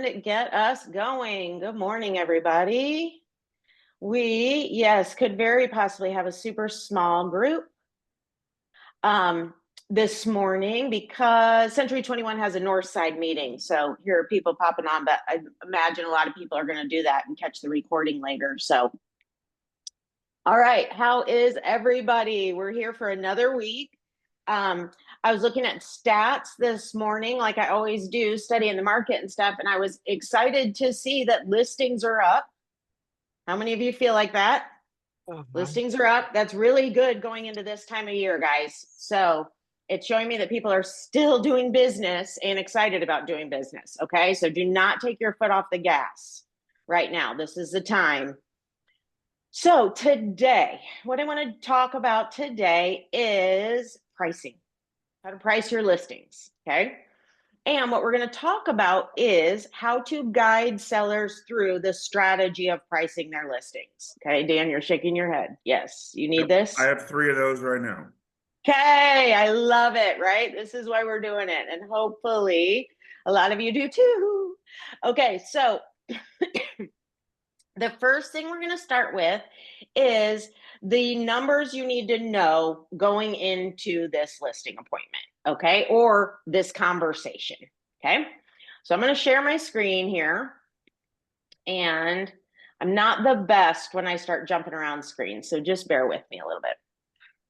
and get us going. Good morning, everybody. We, yes, could very possibly have a super small group this morning because Century 21 has a North Side meeting. So here are people popping on, but I imagine a lot of people are going to do that and catch the recording later. So, all right, how is everybody? We're here for another week. I was looking at stats this morning, like I always do, studying the market and stuff, and I was excited to see that listings are up. How many of you feel like that? Listings are up. That's really good going into this time of year, guys. So it's showing me that people are still doing business and excited about doing business, okay? So do not take your foot off the gas right now. This is the time. So today, what I want to talk about today is pricing. How to price your listings, okay? And what we're going to talk about is how to guide sellers through the strategy of pricing their listings. Okay, Dan, you're shaking your head. Yes, you need this? I have 3 of those right now. Okay, I love it, right? This is why we're doing it. And hopefully a lot of you do too. Okay, so the first thing we're going to start with is the numbers you need to know going into this listing appointment, okay, or this conversation, okay? So I'm going to share my screen here, and I'm not the best when I start jumping around screens, so just bear with me a little bit.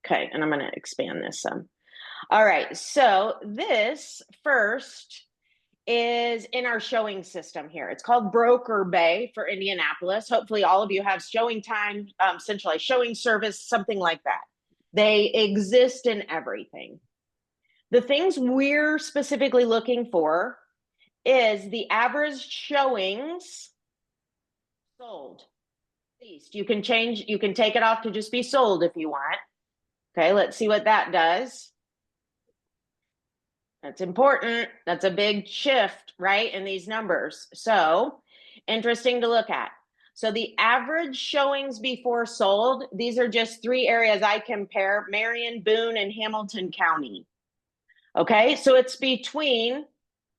Okay, and I'm going to expand this some. All right, so this first is in our showing system here. It's called Broker Bay for Indianapolis. Hopefully all of you have showing time, centralized showing service, something like that. They exist in everything. The things we're specifically looking for is the average showings sold. Least you can change, you can take it off to just be sold if you want. Okay, let's see what that does. That's important. That's a big shift, right, in these numbers. So interesting to look at. So the average showings before sold, these are just 3 areas I compare: Marion, Boone, and Hamilton County. Okay, so it's between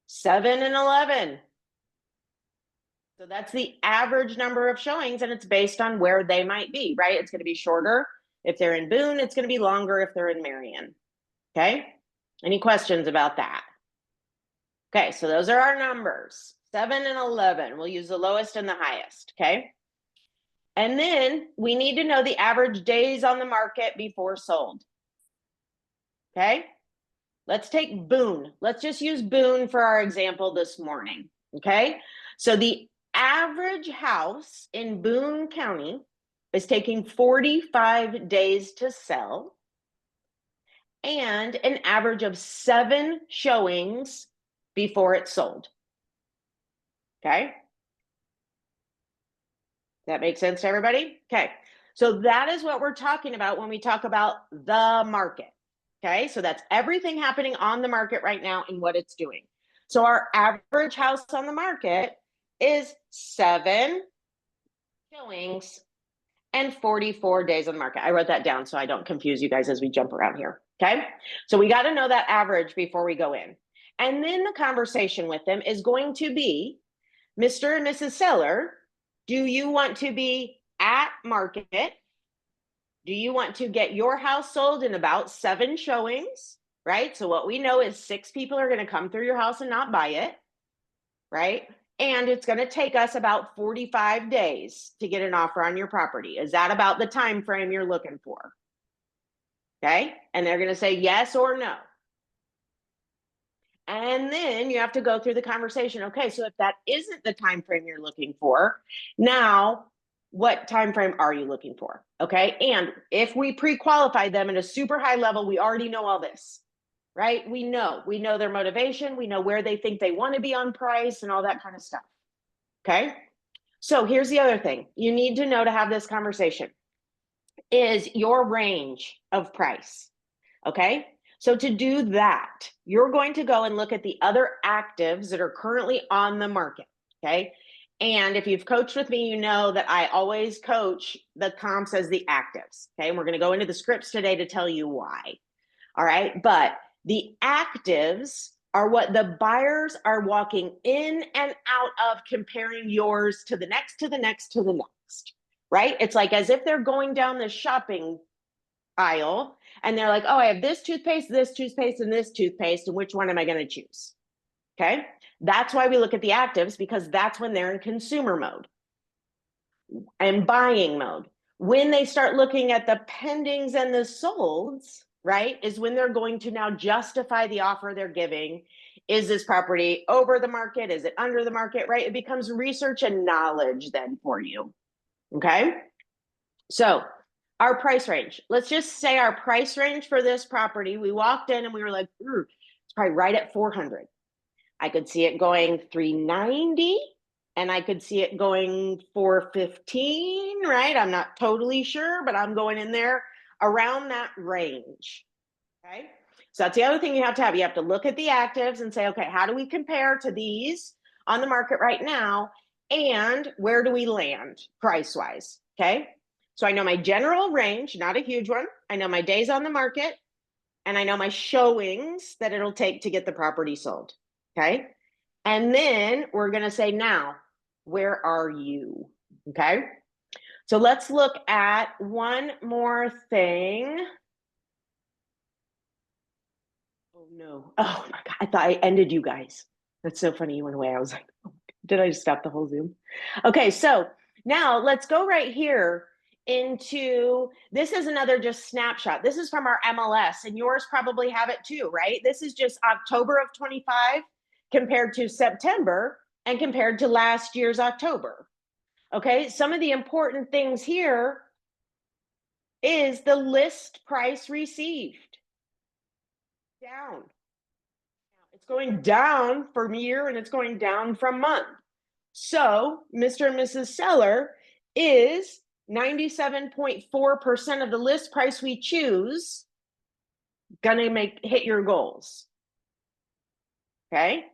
7 and 11. So that's the average number of showings, and it's based on where they might be, right? It's going to be shorter if they're in Boone. It's going to be longer if they're in Marion. Okay. Any questions about that? Okay, so those are our numbers, 7 and 11. We'll use the lowest and the highest, okay? And then we need to know the average days on the market before sold, okay? Let's take Boone. Let's just use Boone for our example this morning, okay? So the average house in Boone County is taking 45 days to sell, and an average of 7 showings before it's sold. Okay. That makes sense to everybody? Okay. So that is what we're talking about when we talk about the market. Okay. So that's everything happening on the market right now and what it's doing. So our average house on the market is 7 showings and 44 days on the market. I wrote that down so I don't confuse you guys as we jump around here. Okay. So we got to know that average before we go in. And then the conversation with them is going to be, Mr. and Mrs. Seller, do you want to be at market? Do you want to get your house sold in about 7 showings, right? So what we know is 6 people are going to come through your house and not buy it, right? And it's going to take us about 45 days to get an offer on your property. Is that about the time frame you're looking for? Okay. And they're going to say yes or no. And then you have to go through the conversation. Okay, so if that isn't the time frame you're looking for, now what time frame are you looking for? Okay, and if we pre-qualify them at a super high level, we already know all this, right? We know their motivation, we know where they think they want to be on price and all that kind of stuff. Okay, so here's the other thing you need to know to have this conversation is your range of price. Okay. So to do that, you're going to go and look at the other actives that are currently on the market, okay? And if you've coached with me, you know that I always coach the comps as the actives, okay? And we're going to go into the scripts today to tell you why, all right? But the actives are what the buyers are walking in and out of, comparing yours to the next, to the next, to the next, right? It's like as if they're going down the shopping aisle and they're like, oh, I have this toothpaste, and this toothpaste, and which one am I going to choose? Okay. That's why we look at the actives, because that's when they're in consumer mode and buying mode. When they start looking at the pendings and the solds, right, is when they're going to now justify the offer they're giving. Is this property over the market? Is it under the market, right? It becomes research and knowledge then for you. Okay. So our price range, let's just say our price range for this property, we walked in and we were like, it's probably right at 400. I could see it going 390 and I could see it going 415, right? I'm not totally sure, but I'm going in there around that range. Okay. So that's the other thing you have to have. You have to look at the actives and say, okay, how do we compare to these on the market right now? And where do we land price wise? Okay. So I know my general range, not a huge one. I know my days on the market, and I know my showings that it'll take to get the property sold. Okay. And then we're going to say, now, where are you? Okay. So let's look at one more thing. Oh no. Oh my God. I thought I ended you guys. That's so funny. You went away. I was like, oh, did I just stop the whole Zoom? Okay. So now let's go right here into, this is another just snapshot. This is from our MLS, and yours probably have it too, right? This is just October of 25 compared to September and compared to last year's October. Okay. Some of the important things here is the list price received down. It's going down from year and it's going down from month. So Mr. and Mrs. Seller is 97.4% of the list price we choose gonna hit your goals. Okay.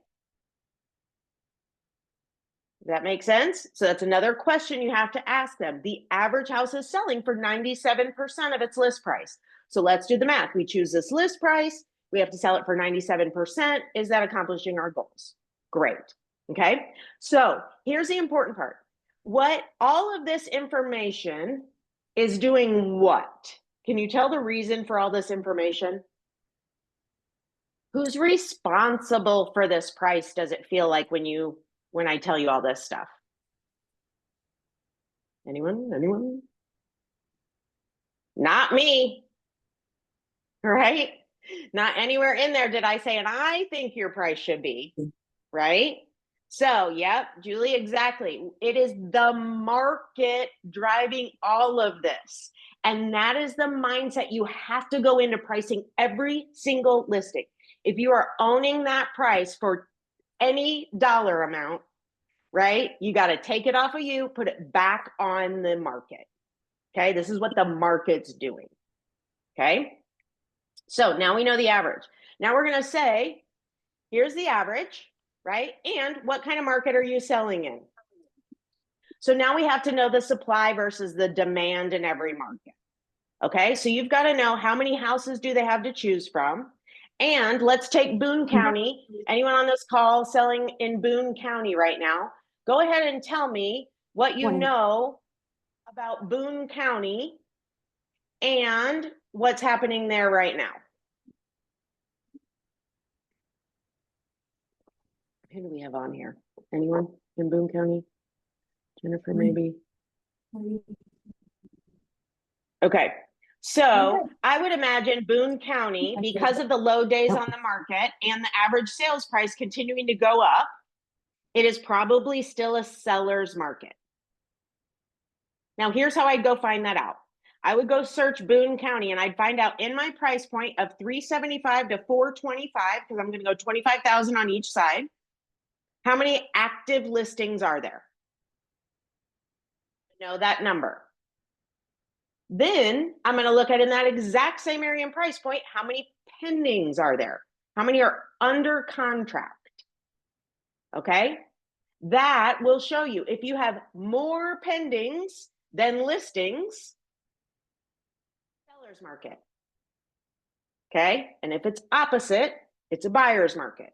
Does that make sense? So that's another question you have to ask them. The average house is selling for 97% of its list price. So let's do the math. We choose this list price. We have to sell it for 97%. Is that accomplishing our goals? Great. Okay. So here's the important part. What all of this information is doing what? Can you tell the reason for all this information? Who's responsible for this price, does it feel like when I tell you all this stuff? Anyone? Anyone? Not me, right? Not anywhere in there did I say, and I think your price should be, right? So, yep, Julie, exactly. It is the market driving all of this. And that is the mindset you have to go into pricing every single listing. If you are owning that price for any dollar amount, right, you got to take it off of you, put it back on the market. Okay, this is what the market's doing. Okay, so now we know the average. Now we're going to say, here's the average, right? And what kind of market are you selling in? So now we have to know the supply versus the demand in every market. Okay, so you've got to know how many houses do they have to choose from. And let's take Boone County. Anyone on this call selling in Boone County right now? Go ahead and tell me what you know about Boone County and what's happening there right now. Who do we have on here? Anyone in Boone County? Jennifer, maybe? Okay. So I would imagine Boone County, because of the low days on the market and the average sales price continuing to go up, it is probably still a seller's market. Now, here's how I'd go find that out. I would go search Boone County and I'd find out in my price point of $375 to $425, because I'm going to go 25,000 on each side. How many active listings are there? Know that number. Then I'm going to look at, in that exact same area and price point, how many pendings are there? How many are under contract? Okay. That will show you if you have more pendings than listings, seller's market. Okay. And if it's opposite, it's a buyer's market.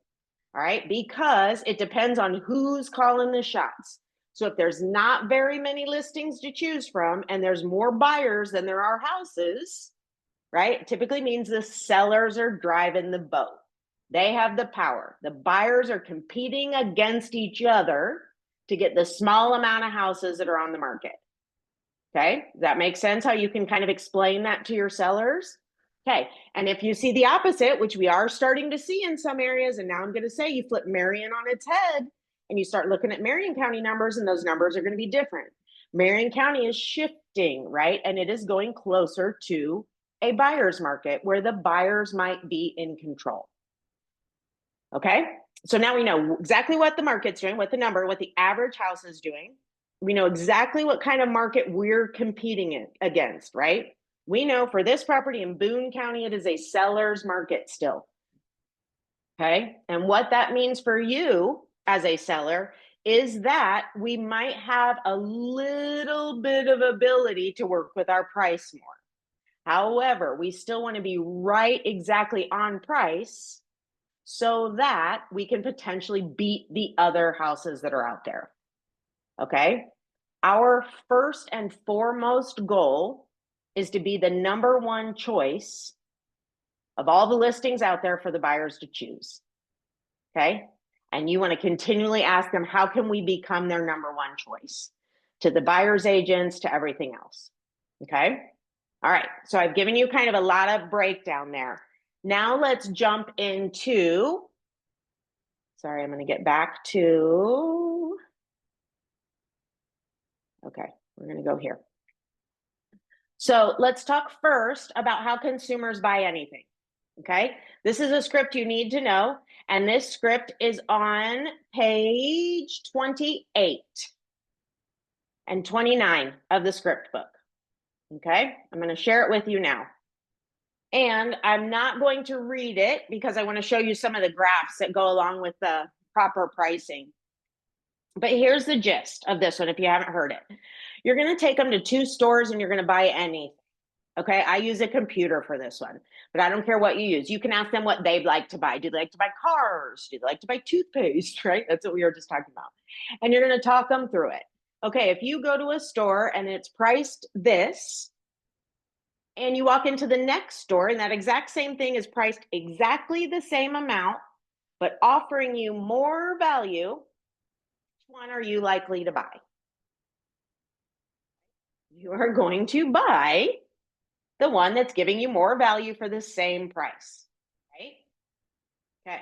All right, because it depends on who's calling the shots. So if there's not very many listings to choose from and there's more buyers than there are houses, right? It typically means the sellers are driving the boat. They have the power. The buyers are competing against each other to get the small amount of houses that are on the market. Okay, does that make sense how you can kind of explain that to your sellers? Okay, and if you see the opposite, which we are starting to see in some areas, and now I'm going to say you flip Marion on its head and you start looking at Marion County numbers, and those numbers are going to be different. Marion County is shifting, right? And it is going closer to a buyer's market where the buyers might be in control. Okay, so now we know exactly what the market's doing, what the average house is doing. We know exactly what kind of market we're competing against, right? We know for this property in Boone County, it is a seller's market still. Okay, and what that means for you as a seller is that we might have a little bit of ability to work with our price more. However, we still want to be right exactly on price so that we can potentially beat the other houses that are out there. Okay, our first and foremost goal is to be the number one choice of all the listings out there for the buyers to choose. Okay, and you want to continually ask them, how can we become their number one choice? To the buyer's agents, to everything else. Okay, all right, so I've given you kind of a lot of breakdown there. Now let's jump into, sorry, I'm going to get back to, okay, we're going to go here. So let's talk first about how consumers buy anything. Okay, this is a script you need to know, and this script is on page 28 and 29 of the script book. Okay, I'm going to share it with you now. And I'm not going to read it because I want to show you some of the graphs that go along with the proper pricing. But here's the gist of this one if you haven't heard it. You're going to take them to two stores and you're going to buy anything. Okay, I use a computer for this one, but I don't care what you use. You can ask them what they'd like to buy. Do they like to buy cars? Do they like to buy toothpaste, right? That's what we were just talking about. And you're going to talk them through it. Okay, if you go to a store and it's priced this, and you walk into the next store and that exact same thing is priced exactly the same amount, but offering you more value, which one are you likely to buy? You are going to buy the one that's giving you more value for the same price, right? Okay.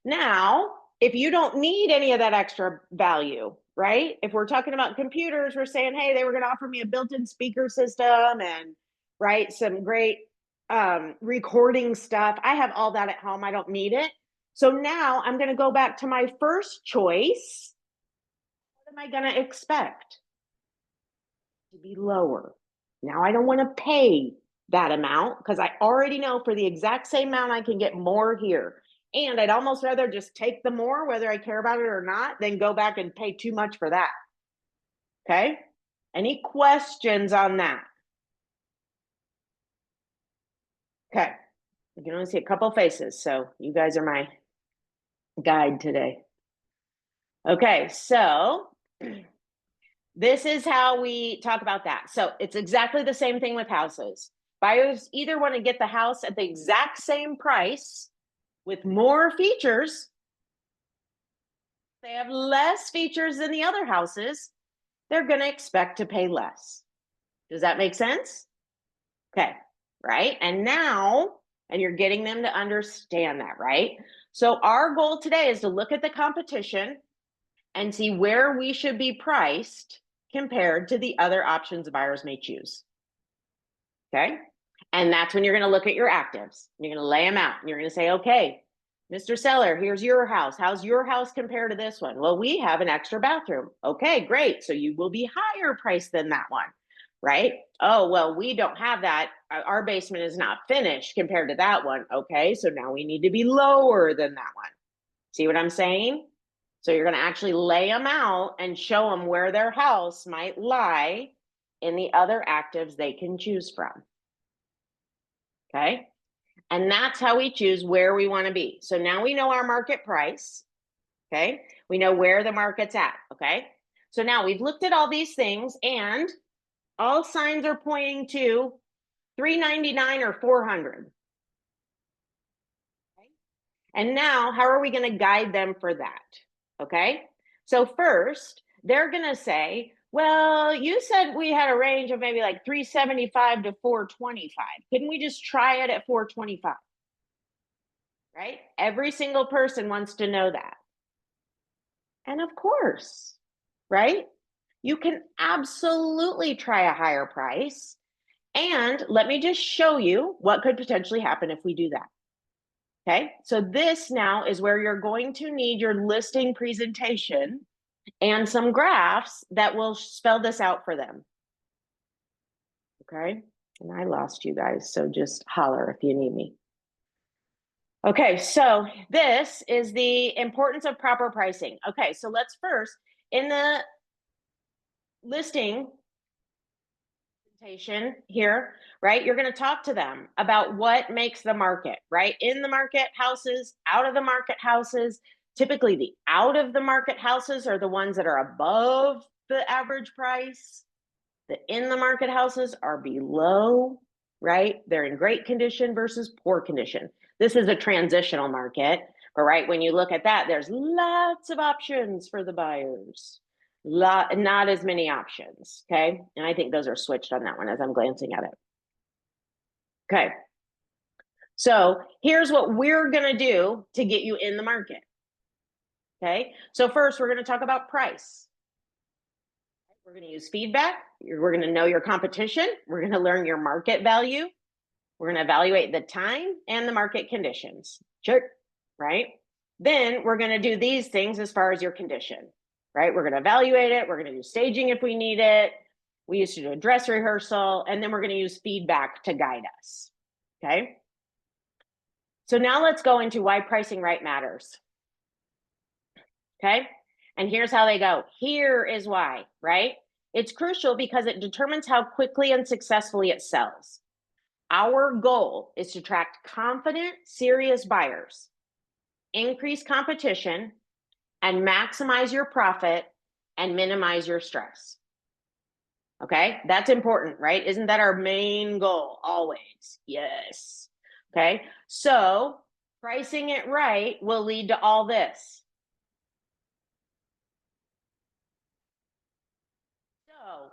Now, if you don't need any of that extra value, right? If we're talking about computers, we're saying, hey, they were going to offer me a built-in speaker system and, right, some great recording stuff. I have all that at home. I don't need it. So now I'm going to go back to my first choice. What am I going to expect? To be lower. Now I don't want to pay that amount because I already know for the exact same amount I can get more here. And I'd almost rather just take the more, whether I care about it or not, than go back and pay too much for that. Okay? Any questions on that? Okay. I can only see a couple faces, so you guys are my guide today. Okay, so this is how we talk about that. So it's exactly the same thing with houses. Buyers either want to get the house at the exact same price with more features. They have less features than the other houses. They're going to expect to pay less. Does that make sense? Okay, right? And now, and you're getting them to understand that, right? So our goal today is to look at the competition and see where we should be priced compared to the other options buyers may choose. Okay? And that's when you're going to look at your actives. You're going to lay them out. And you're going to say, okay, Mr. Seller, here's your house. How's your house compared to this one? Well, we have an extra bathroom. Okay, great. So you will be higher priced than that one, right? Oh, well, we don't have that. Our basement is not finished compared to that one. Okay, so now we need to be lower than that one. See what I'm saying? So you're going to actually lay them out and show them where their house might lie in the other actives they can choose from. Okay. And that's how we choose where we want to be. So now we know our market price. Okay. We know where the market's at. Okay. So now we've looked at all these things and all signs are pointing to $399 or $400. Okay? And now how are we going to guide them for that? Okay. So first, they're going to say, well, you said we had a range of maybe like 375 to 425. Couldn't we just try it at 425? Right? Every single person wants to know that. And of course, right? You can absolutely try a higher price. And let me just show you what could potentially happen if we do that. Okay, so this now is where you're going to need your listing presentation and some graphs that will spell this out for them. Okay, and I lost you guys, so just holler if you need me. Okay, so this is the importance of proper pricing. Okay, so let's first, in the listing presentation here, right, you're going to talk to them about what makes the market, right? In the market houses, out of the market houses. Typically, the out of the market houses are the ones that are above the average price. The in the market houses are below, right? They're in great condition versus poor condition. This is a transitional market, but right, when you look at that, there's lots of options for the buyers. Not as many options, okay? And I think those are switched on that one as I'm glancing at it. Okay. So here's what we're gonna do to get you in the market. Okay, so first we're gonna talk about price. We're gonna use feedback. We're gonna know your competition. We're gonna learn your market value. We're gonna evaluate the time and the market conditions. Sure, right? Then we're gonna do these things as far as your condition, right? We're gonna evaluate it. We're gonna do staging if we need it. We used to do a dress rehearsal, and then we're gonna use feedback to guide us, okay? So now let's go into why pricing right matters, okay? And here's how they go. Here is why, right? It's crucial because it determines how quickly and successfully it sells. Our goal is to attract confident, serious buyers, increase competition, and maximize your profit and minimize your stress. Okay, that's important, right? Isn't that our main goal always? Yes. Okay, so pricing it right will lead to all this. So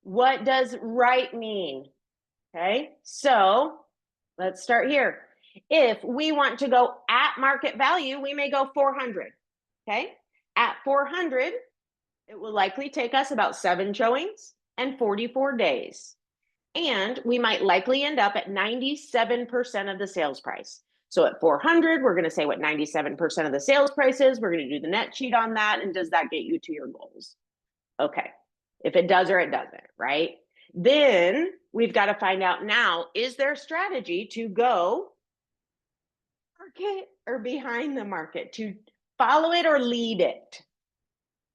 what does right mean? Okay, so let's start here. If we want to go at market value, we may go 400. Okay, at 400, it will likely take us about 7 showings and 44 days. And we might likely end up at 97% of the sales price. So at 400, we're going to say what 97% of the sales price is. We're going to do the net sheet on that. And does that get you to your goals? Okay. If it does or it doesn't, right? Then we've got to find out now, is there a strategy to go market or behind the market, to follow it or lead it?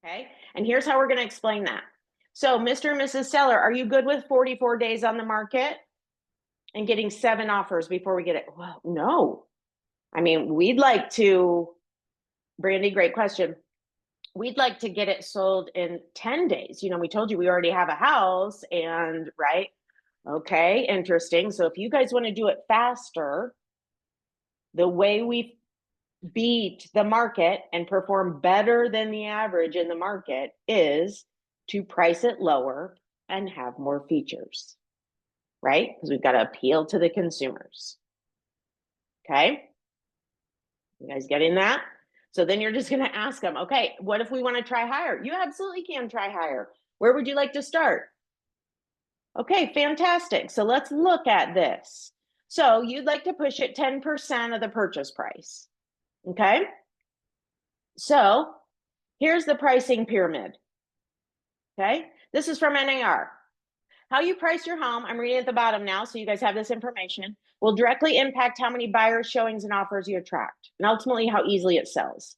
Okay. And here's how we're going to explain that. So, Mr. and Mrs. Seller, are you good with 44 days on the market and getting 7 offers before we get it? Well, no. I mean, we'd like to, Brandy, great question. We'd like to get it sold in 10 days. You know, we told you we already have a house and, right? Okay, interesting. So if you guys want to do it faster, the way we beat the market and perform better than the average in the market is to price it lower and have more features, right? Because we've got to appeal to the consumers. Okay, you guys getting that? So then you're just going to ask them, okay, what if we want to try higher? You absolutely can try higher. Where would you like to start? Okay, fantastic. So let's look at this. So you'd like to push it 10% of the purchase price. Okay, so here's the pricing pyramid. Okay, this is from NAR. How you price your home, I'm reading at the bottom now, so you guys have this information, will directly impact how many buyers, showings, and offers you attract, and ultimately how easily it sells.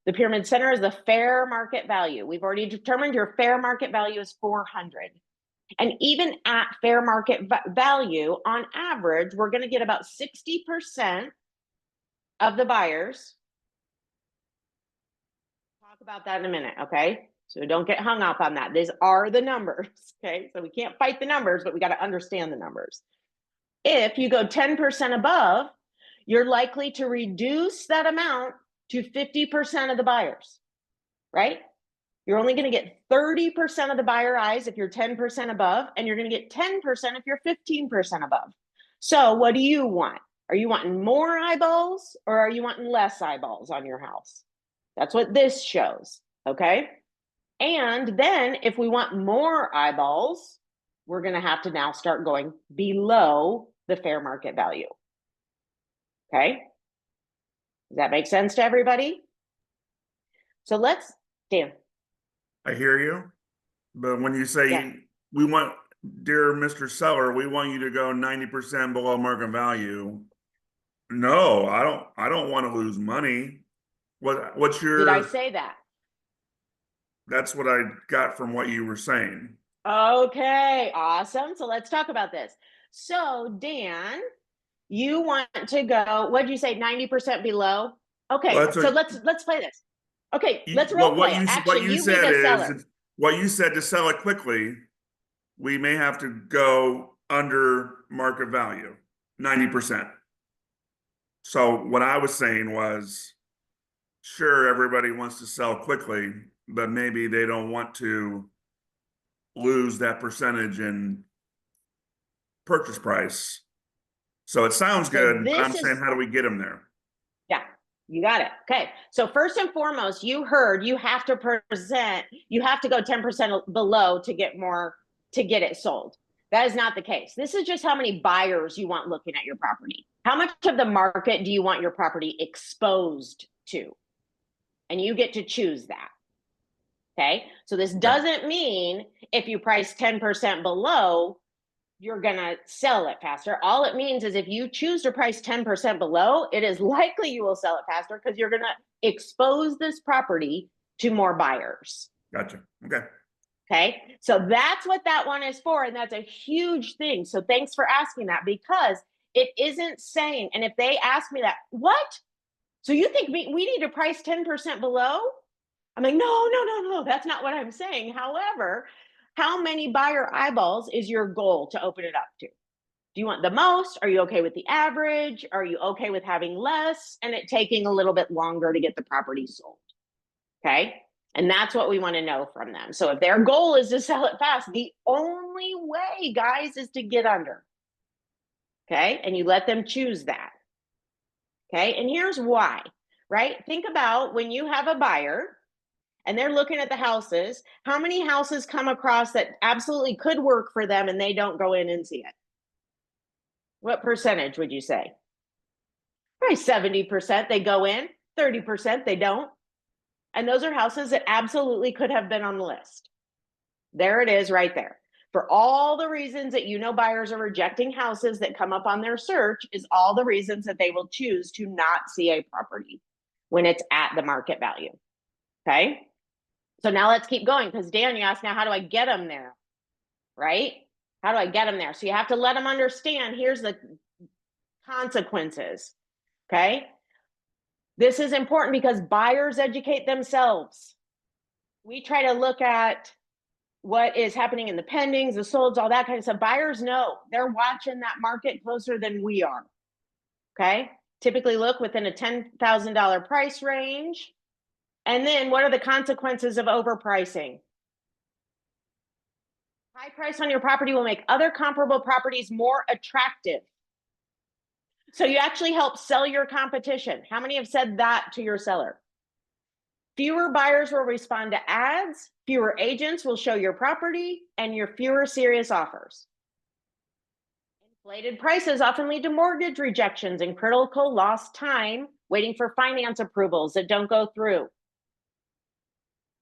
The pyramid center is the fair market value. We've already determined your fair market value is 400. And even at fair market value, on average, we're going to get about 60% of the buyers. Talk about that in a minute, okay? So don't get hung up on that. These are the numbers, okay? So we can't fight the numbers, but we got to understand the numbers. If you go 10% above, you're likely to reduce that amount to 50% of the buyers, right? You're only going to get 30% of the buyer eyes if you're 10% above, and you're going to get 10% if you're 15% above. So what do you want? Are you wanting more eyeballs, or are you wanting less eyeballs on your house? That's what this shows, okay? And then if we want more eyeballs, we're going to have to now start going below the fair market value. Okay? Does that make sense to everybody? So let's, Dan. I hear you. But when you say we want, dear Mr. Seller, we want you to go 90% below market value. No, I don't want to lose money. What's your— Did I say that? That's what I got from what you were saying. Okay, awesome. So let's talk about this. So Dan, you want to go, what'd you say, 90% below? Okay, Well, so let's play this. Okay, let's role play it. Actually, what you you said be the is seller. what you said, to sell it quickly, we may have to go under market value, 90%. So what I was saying was, sure, everybody wants to sell quickly, but maybe they don't want to lose that percentage in purchase price. So it sounds good, but I'm saying, how do we get them there? Yeah, you got it. Okay. So first and foremost, you heard you have to present, you have to go 10% below to get more, to get it sold. That is not the case. This is just how many buyers you want looking at your property. How much of the market do you want your property exposed to? And you get to choose that. Okay. So this doesn't mean if you price 10% below, you're going to sell it faster. All it means is if you choose to price 10% below, it is likely you will sell it faster because you're going to expose this property to more buyers. Gotcha. Okay. Okay. So that's what that one is for. And that's a huge thing. So thanks for asking that, because it isn't saying, and if they ask me that, what? So you think we need to price 10% below? I'm like, no, that's not what I'm saying. However, how many buyer eyeballs is your goal to open it up to? Do you want the most? Are you okay with the average? Are you okay with having less and it taking a little bit longer to get the property sold? Okay. And that's what we want to know from them. So if their goal is to sell it fast, the only way, guys, is to get under. Okay. And you let them choose that. Okay. And here's why, right? Think about when you have a buyer and they're looking at the houses, how many houses come across that absolutely could work for them and they don't go in and see it? What percentage would you say? Probably 70% they go in, 30% they don't. And those are houses that absolutely could have been on the list. There it is right there. For all the reasons that buyers are rejecting houses that come up on their search is all the reasons that they will choose to not see a property when it's at the market value. Okay. So now let's keep going, because Dan, you asked, now how do I get them there? Right? How do I get them there? So you have to let them understand, here's the consequences. Okay. This is important because buyers educate themselves. We try to look at what is happening in the pendings, the solds, all that kind of stuff. Buyers know, they're watching that market closer than we are. Okay. Typically look within a $10,000 price range. And then what are the consequences of overpricing? High price on your property will make other comparable properties more attractive. So you actually help sell your competition. How many have said that to your seller? Fewer buyers will respond to ads, fewer agents will show your property, and your fewer serious offers. Inflated prices often lead to mortgage rejections and critical lost time waiting for finance approvals that don't go through.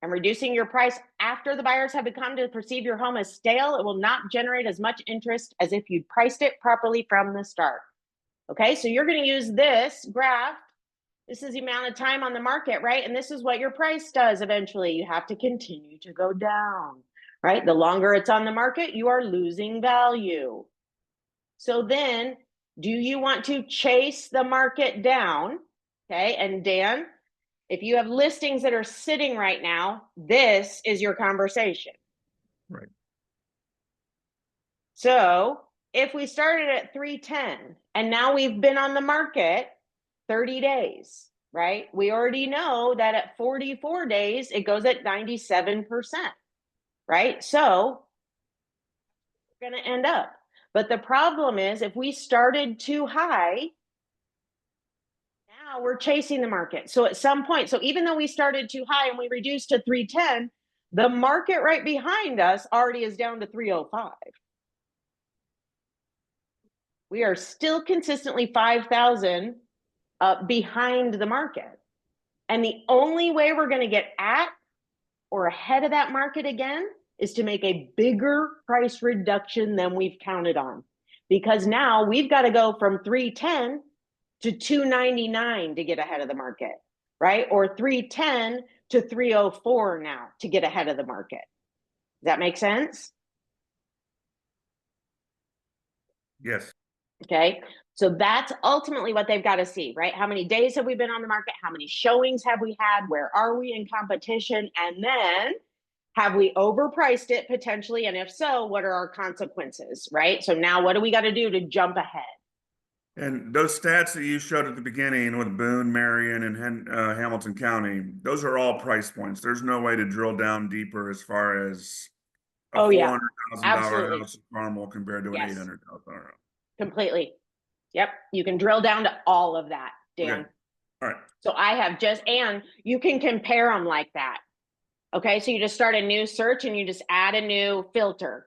And reducing your price after the buyers have become to perceive your home as stale, it will not generate as much interest as if you'd priced it properly from the start. Okay, so you're going to use this graph. This is the amount of time on the market, right? And this is what your price does eventually. You have to continue to go down, right? The longer it's on the market, you are losing value. So then, do you want to chase the market down? Okay, and Dan, if you have listings that are sitting right now, this is your conversation. Right. So if we started at 310 and now we've been on the market 30 days, right? We already know that at 44 days, it goes at 97%, right? So we're going to end up. But the problem is if we started too high, now we're chasing the market. So at some point, so even though we started too high and we reduced to 310, the market right behind us already is down to 305. We are still consistently 5,000 behind the market. And the only way we're going to get at or ahead of that market again is to make a bigger price reduction than we've counted on. Because now we've got to go from 310 to 299 to get ahead of the market, right? Or 310 to 304 now to get ahead of the market. Does that make sense? Yes. Okay. So that's ultimately what they've got to see, right? How many days have we been on the market? How many showings have we had? Where are we in competition? And then have we overpriced it potentially? And if so, what are our consequences, right? So now what do we got to do to jump ahead? And those stats that you showed at the beginning with Boone, Marion, and Hamilton County, those are all price points. There's no way to drill down deeper as far as a Oh, yeah, $400,000 absolutely. house in Carmel compared to an Yes, $800,000 house. completely. Yep. You can drill down to all of that, Dan. Okay. All right. So I have just, and you can compare them like that. Okay. So you just start a new search and you just add a new filter.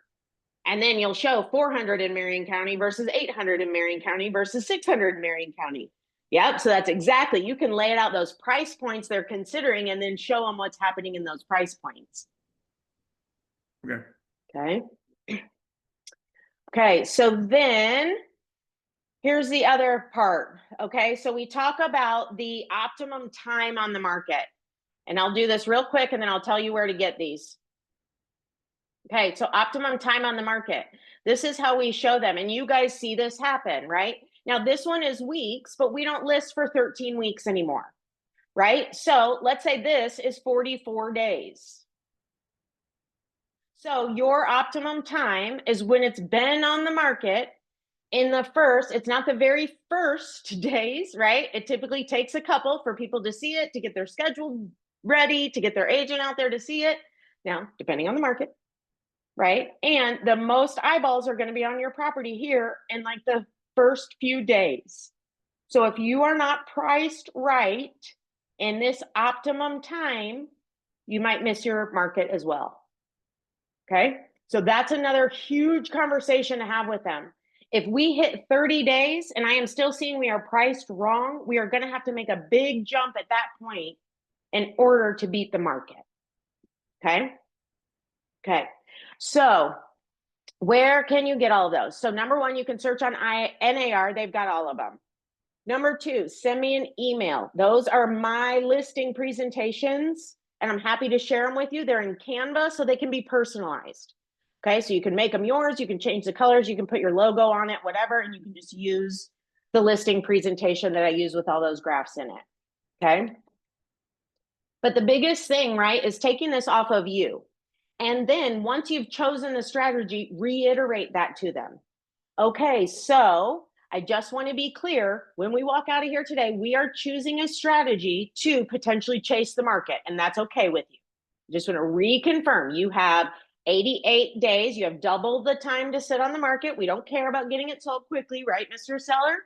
And then you'll show 400 in Marion County versus 800 in Marion County versus 600 in Marion County. Yep. So that's exactly, you can lay it out those price points they're considering and then show them what's happening in those price points. Okay. Okay. Okay. So then here's the other part. Okay. So we talk about the optimum time on the market. And I'll do this real quick and then I'll tell you where to get these. Okay, so optimum time on the market. This is how we show them. And you guys see this happen, right? Now, this one is weeks, but we don't list for 13 weeks anymore, right? So let's say this is 44 days. So your optimum time is when it's been on the market in the first, it's not the very first days, right? It typically takes a couple for people to see it, to get their schedule ready, to get their agent out there to see it. Now, depending on the market, right? And the most eyeballs are going to be on your property here in like the first few days. So if you are not priced right in this optimum time, you might miss your market as well. Okay. So that's another huge conversation to have with them. If we hit 30 days and I am still seeing we are priced wrong, we are going to have to make a big jump at that point in order to beat the market. Okay. Okay. So where can you get all of those? So number one, you can search on NAR. They've got all of them. Number two, send me an email. Those are my listing presentations, and I'm happy to share them with you. They're in Canva, so they can be personalized. Okay, so you can make them yours. You can change the colors. You can put your logo on it, whatever, and you can just use the listing presentation that I use with all those graphs in it. Okay. But the biggest thing, right, is taking this off of you. And then once you've chosen the strategy, reiterate that to them. Okay, so I just want to be clear, when we walk out of here today, we are choosing a strategy to potentially chase the market, and that's okay with you. Just want to reconfirm, you have 88 days, you have double the time to sit on the market. We don't care about getting it sold quickly, right, Mr. Seller?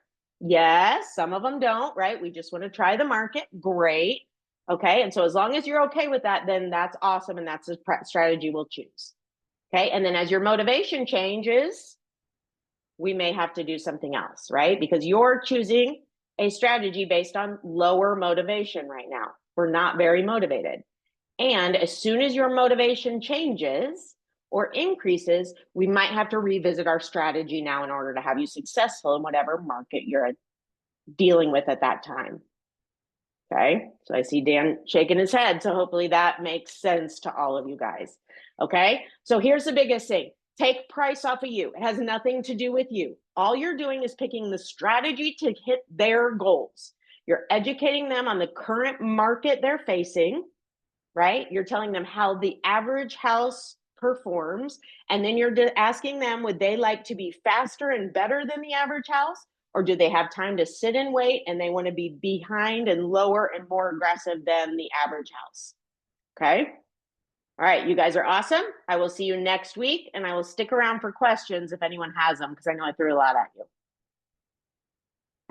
Yes, some of them don't, right? We just want to try the market. Great. Okay, and so as long as you're okay with that, then that's awesome, and that's the strategy we'll choose. Okay, and then as your motivation changes, we may have to do something else, right? Because you're choosing a strategy based on lower motivation right now. We're not very motivated. And as soon as your motivation changes or increases, we might have to revisit our strategy now in order to have you successful in whatever market you're dealing with at that time. Okay, so I see Dan shaking his head. So hopefully that makes sense to all of you guys. Okay, so here's the biggest thing, take price off of you. It has nothing to do with you. All you're doing is picking the strategy to hit their goals. You're educating them on the current market they're facing, right? You're telling them how the average house performs. And then you're asking them, would they like to be faster and better than the average house? Or do they have time to sit and wait and they want to be behind and lower and more aggressive than the average house? Okay. All right. You guys are awesome. I will see you next week and I will stick around for questions if anyone has them because I know I threw a lot at you.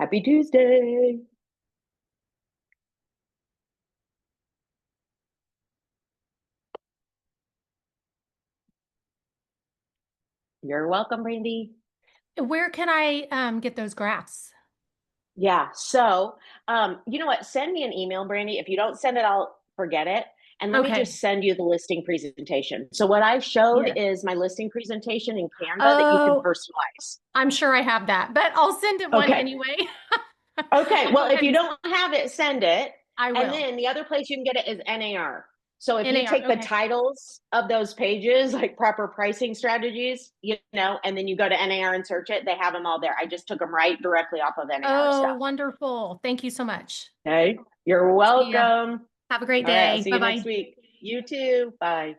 Happy Tuesday. You're welcome, Brandy. Where can I get those graphs? Yeah. So, you know what? Send me an email, Brandy. If you don't send it, I'll forget it. And let me Okay. just send you the listing presentation. So what I showed Yeah. is my listing presentation in Canva that you can Oh, personalize. I'm sure I have that, but I'll send it one Okay. anyway. Okay. I'll Well, go if ahead you and don't have it, send it. I And will. then the other place you can get it is NAR. So if you NAR. take the Okay. titles of those pages, like proper pricing strategies, you know, and then you go to NAR and search it, they have them all there. I just took them right directly off of NAR Oh, stuff. wonderful. Thank you so much. Okay. You're See ya. welcome. Have a great All right. I'll day. see you Bye-bye. next week. You too. Bye.